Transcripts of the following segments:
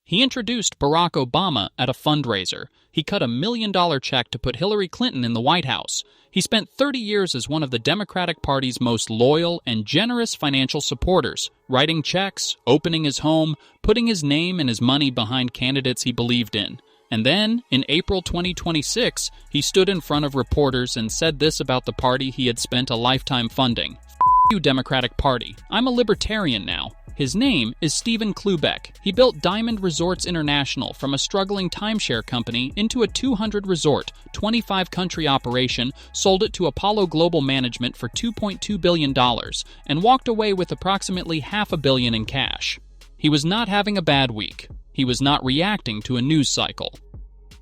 He introduced Barack Obama at a fundraiser. He cut $1 million check to put Hillary Clinton in the White House. He spent 30 years as one of the Democratic Party's most loyal and generous financial supporters, writing checks, opening his home, putting his name and his money behind candidates he believed in. And then, in April 2026, he stood in front of reporters and said this about the party he had spent a lifetime funding. "F you, Democratic Party. I'm a libertarian now." His name is Stephen Klubeck. He built Diamond Resorts International from a struggling timeshare company into a 200-resort, 25-country operation, sold it to Apollo Global Management for $2.2 billion, and walked away with approximately $500 million in cash. He was not having a bad week. He was not reacting to a news cycle.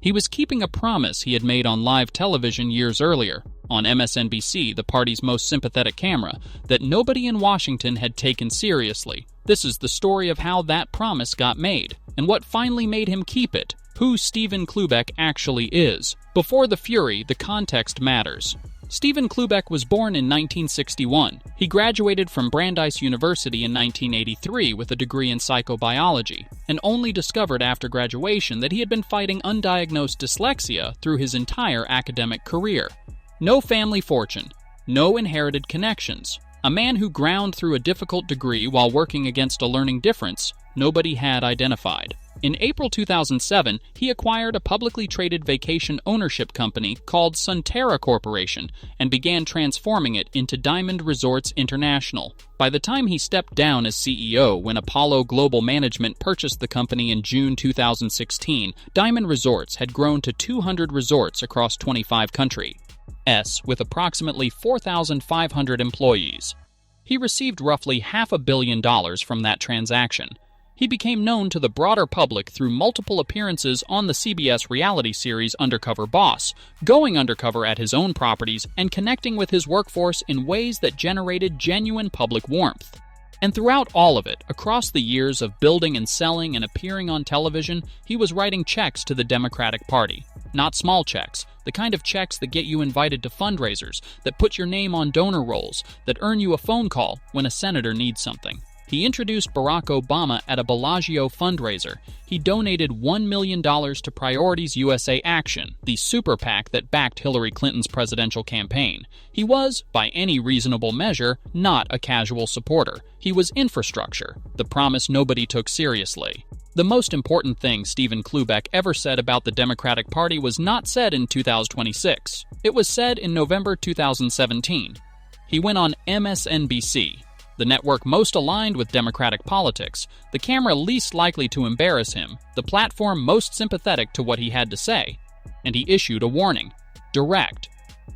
He was keeping a promise he had made on live television years earlier, on MSNBC, the party's most sympathetic camera, that nobody in Washington had taken seriously. This is the story of how that promise got made, and what finally made him keep it, who Stephen Klubeck actually is. Before the fury, the context matters. Stephen Klubeck was born in 1961. He graduated from Brandeis University in 1983 with a degree in psychobiology, and only discovered after graduation that he had been fighting undiagnosed dyslexia through his entire academic career. No family fortune, no inherited connections. A man who ground through a difficult degree while working against a learning difference nobody had identified. In April 2007, he acquired a publicly traded vacation ownership company called Sunterra Corporation and began transforming it into Diamond Resorts International. By the time he stepped down as CEO when Apollo Global Management purchased the company in June 2016, Diamond Resorts had grown to 200 resorts across 25 countries. With approximately 4,500 employees. He received roughly $500 million from that transaction. He became known to the broader public through multiple appearances on the CBS reality series Undercover Boss, going undercover at his own properties and connecting with his workforce in ways that generated genuine public warmth. And throughout all of it, across the years of building and selling and appearing on television, he was writing checks to the Democratic Party. Not small checks, the kind of checks that get you invited to fundraisers, that put your name on donor rolls, that earn you a phone call when a senator needs something. He introduced Barack Obama at a Bellagio fundraiser. He donated $1 million to Priorities USA Action, the super PAC that backed Hillary Clinton's presidential campaign. He was, by any reasonable measure, not a casual supporter. He was infrastructure, the promise nobody took seriously. The most important thing Stephen Klubeck ever said about the Democratic Party was not said in 2026. It was said in November 2017. He went on MSNBC, the network most aligned with Democratic politics, the camera least likely to embarrass him, the platform most sympathetic to what he had to say, and he issued a warning. Direct.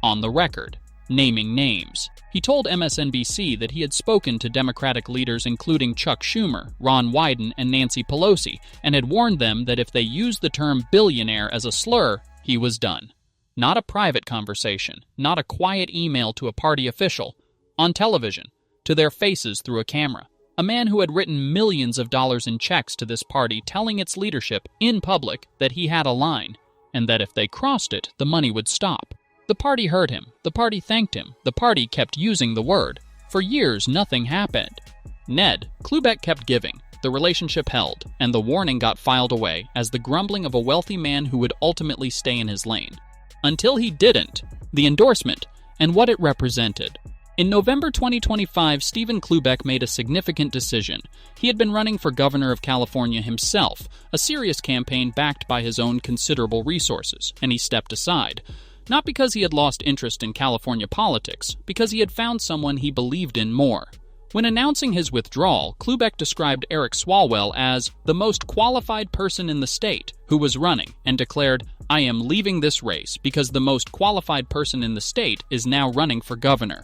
On the record. Naming names. He told MSNBC that he had spoken to Democratic leaders including Chuck Schumer, Ron Wyden, and Nancy Pelosi, and had warned them that if they used the term billionaire as a slur, he was done. Not a private conversation, not a quiet email to a party official. On television. To their faces through a camera. A man who had written millions of dollars in checks to this party telling its leadership, in public, that he had a line, and that if they crossed it, the money would stop. The party heard him. The party thanked him. The party kept using the word. For years, nothing happened. Klubeck kept giving. The relationship held, and the warning got filed away as the grumbling of a wealthy man who would ultimately stay in his lane. Until he didn't. The endorsement, and what it represented. In November 2025, Stephen Klubeck made a significant decision. He had been running for governor of California himself, a serious campaign backed by his own considerable resources, and he stepped aside. Not because he had lost interest in California politics, because he had found someone he believed in more. When announcing his withdrawal, Klubeck described Eric Swalwell as the most qualified person in the state who was running, and declared, "I am leaving this race because the most qualified person in the state is now running for governor."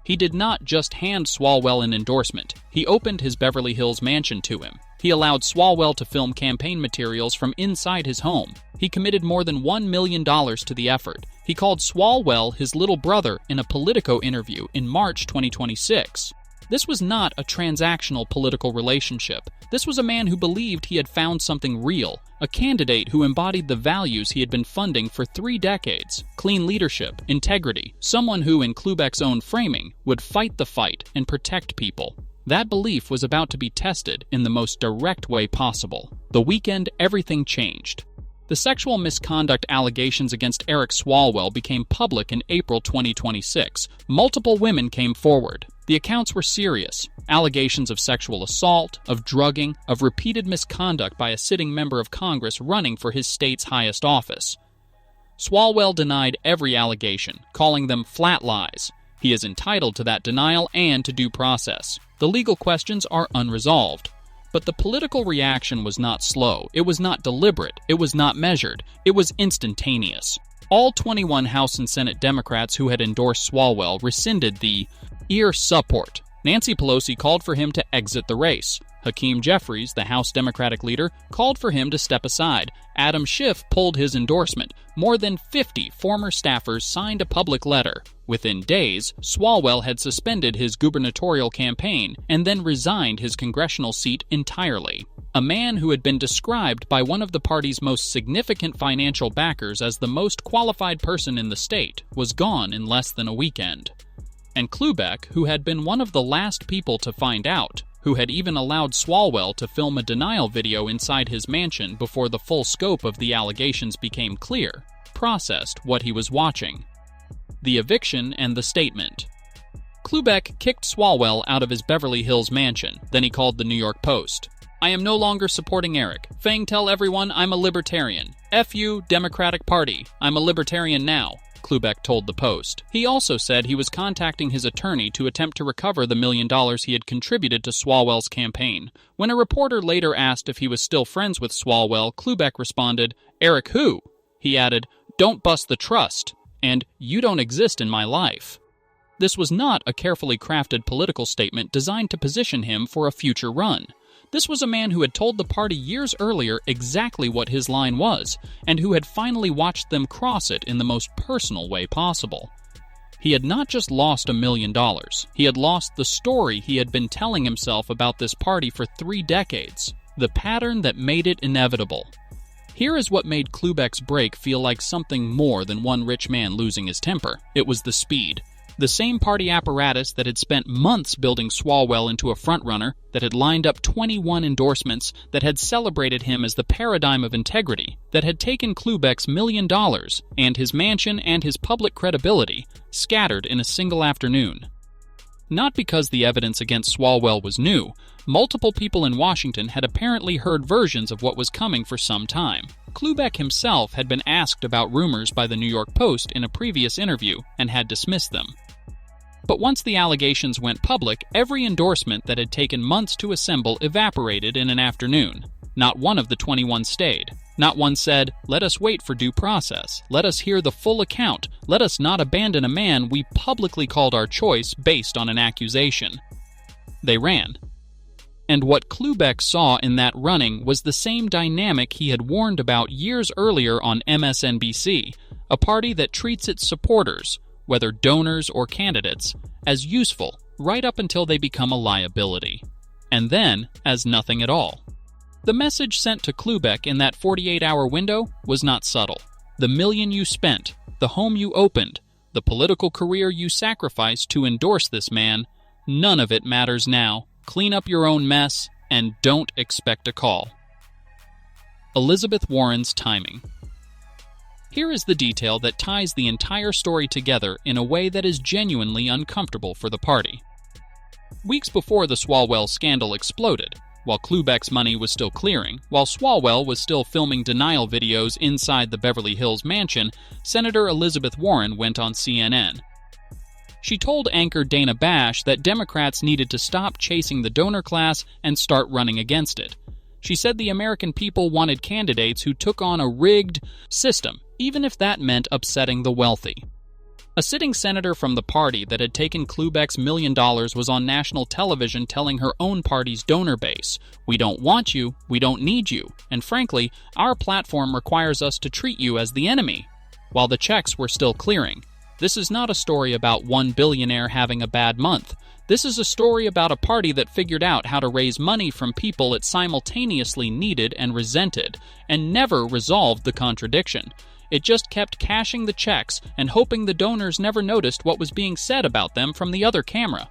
He did not just hand Swalwell an endorsement. He opened his Beverly Hills mansion to him. He allowed Swalwell to film campaign materials from inside his home. He committed more than $1 million to the effort. He called Swalwell his little brother in a Politico interview in March 2026. This was not a transactional political relationship. This was a man who believed he had found something real, a candidate who embodied the values he had been funding for 3 decades: clean leadership, integrity, someone who, in Klubeck's own framing, would fight the fight and protect people. That belief was about to be tested in the most direct way possible. The weekend, everything changed. The sexual misconduct allegations against Eric Swalwell became public in April 2026. Multiple women came forward. The accounts were serious. Allegations of sexual assault, of drugging, of repeated misconduct by a sitting member of Congress running for his state's highest office. Swalwell denied every allegation, calling them flat lies. He is entitled to that denial and to due process. The legal questions are unresolved. But the political reaction was not slow, it was not deliberate, it was not measured, it was instantaneous. All 21 House and Senate Democrats who had endorsed Swalwell rescinded the ear support. Nancy Pelosi called for him to exit the race. Hakeem Jeffries, the House Democratic leader, called for him to step aside. Adam Schiff pulled his endorsement. More than 50 former staffers signed a public letter. Within days, Swalwell had suspended his gubernatorial campaign and then resigned his congressional seat entirely. A man who had been described by one of the party's most significant financial backers as the most qualified person in the state was gone in less than a weekend. And Klubeck, who had been one of the last people to find out, who had even allowed Swalwell to film a denial video inside his mansion before the full scope of the allegations became clear, processed what he was watching. The eviction and the statement. Klubeck kicked Swalwell out of his Beverly Hills mansion. Then he called the New York Post. "I am no longer supporting Eric. Fang, tell everyone I'm a libertarian. F you, Democratic Party. I'm a libertarian now," Klubeck told the Post. He also said he was contacting his attorney to attempt to recover the $1 million he had contributed to Swalwell's campaign. When a reporter later asked if he was still friends with Swalwell, Klubeck responded, "Eric who?" He added, "Don't bust the trust," and "You don't exist in my life." This was not a carefully crafted political statement designed to position him for a future run. This was a man who had told the party years earlier exactly what his line was, and who had finally watched them cross it in the most personal way possible. He had not just lost $1 million, he had lost the story he had been telling himself about this party for 3 decades, the pattern that made it inevitable. Here is what made Klubeck's break feel like something more than one rich man losing his temper. It was the speed. The same party apparatus that had spent months building Swalwell into a frontrunner, that had lined up 21 endorsements, that had celebrated him as the paradigm of integrity, that had taken Klubeck's $1 million and his mansion and his public credibility, scattered in a single afternoon. Not because the evidence against Swalwell was new, multiple people in Washington had apparently heard versions of what was coming for some time. Klubeck himself had been asked about rumors by the New York Post in a previous interview and had dismissed them. But once the allegations went public, every endorsement that had taken months to assemble evaporated in an afternoon. Not one of the 21 stayed. Not one said, "Let us wait for due process. Let us hear the full account. Let us not abandon a man we publicly called our choice based on an accusation." They ran. And what Klubeck saw in that running was the same dynamic he had warned about years earlier on MSNBC, a party that treats its supporters, whether donors or candidates, as useful right up until they become a liability, and then as nothing at all. The message sent to Klubeck in that 48-hour window was not subtle. The $1 million you spent, the home you opened, the political career you sacrificed to endorse this man, none of it matters now. Clean up your own mess, and don't expect a call. Elizabeth Warren's timing. Here is the detail that ties the entire story together in a way that is genuinely uncomfortable for the party. Weeks before the Swalwell scandal exploded, while Klubeck's money was still clearing, while Swalwell was still filming denial videos inside the Beverly Hills mansion, Senator Elizabeth Warren went on CNN. She told anchor Dana Bash that Democrats needed to stop chasing the donor class and start running against it. She said the American people wanted candidates who took on a rigged system, even if that meant upsetting the wealthy. A sitting senator from the party that had taken Klubeck's $1 million was on national television telling her own party's donor base, "We don't want you, we don't need you, and frankly, our platform requires us to treat you as the enemy," while the checks were still clearing. This is not a story about one billionaire having a bad month. This is a story about a party that figured out how to raise money from people it simultaneously needed and resented, and never resolved the contradiction. It just kept cashing the checks and hoping the donors never noticed what was being said about them from the other camera.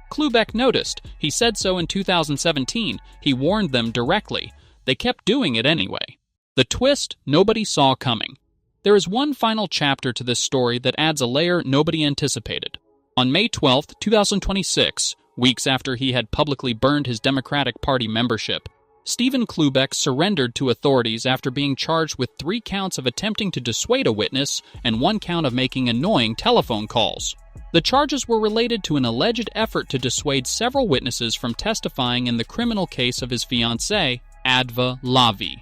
Klubeck noticed. He said so in 2017. He warned them directly. They kept doing it anyway. The twist nobody saw coming. There is one final chapter to this story that adds a layer nobody anticipated. On May 12, 2026, weeks after he had publicly burned his Democratic Party membership, Stephen Klubeck surrendered to authorities after being charged with 3 counts of attempting to dissuade a witness and 1 count of making annoying telephone calls. The charges were related to an alleged effort to dissuade several witnesses from testifying in the criminal case of his fiancée, Adva Lavi.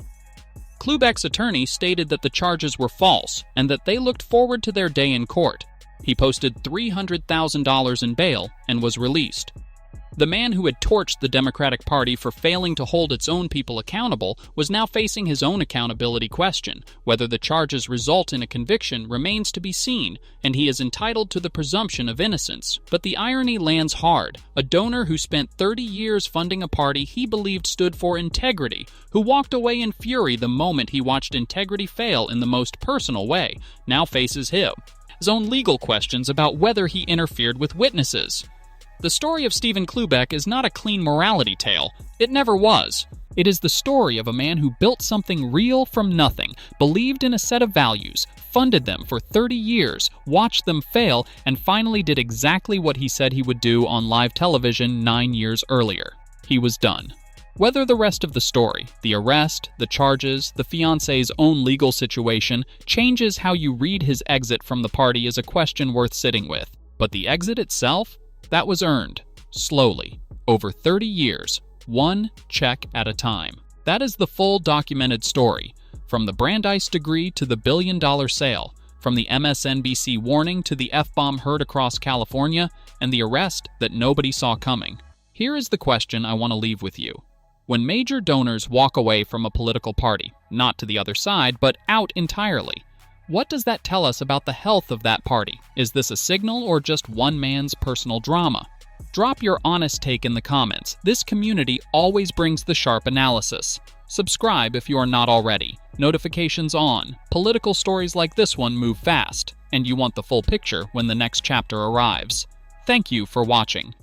Klubeck's attorney stated that the charges were false and that they looked forward to their day in court. He posted $300,000 in bail and was released. The man who had torched the Democratic Party for failing to hold its own people accountable was now facing his own accountability question. Whether the charges result in a conviction remains to be seen, and he is entitled to the presumption of innocence. But the irony lands hard. A donor who spent 30 years funding a party he believed stood for integrity, who walked away in fury the moment he watched integrity fail in the most personal way, now faces his own legal questions about whether he interfered with witnesses. The story of Stephen Klubeck is not a clean morality tale. It never was. It is the story of a man who built something real from nothing, believed in a set of values, funded them for 30 years, watched them fail, and finally did exactly what he said he would do on live television 9 years earlier. He was done. Whether the rest of the story, the arrest, the charges, the fiancé's own legal situation, changes how you read his exit from the party is a question worth sitting with. But the exit itself? That was earned, slowly, over 30 years, 1 check at a time. That is the full documented story, from the Brandeis degree to the billion-dollar sale, from the MSNBC warning to the F-bomb heard across California, and the arrest that nobody saw coming. Here is the question I want to leave with you. When major donors walk away from a political party, not to the other side, but out entirely, what does that tell us about the health of that party? Is this a signal or just one man's personal drama? Drop your honest take in the comments. This community always brings the sharp analysis. Subscribe if you are not already. Notifications on. Political stories like this one move fast, and you want the full picture when the next chapter arrives. Thank you for watching.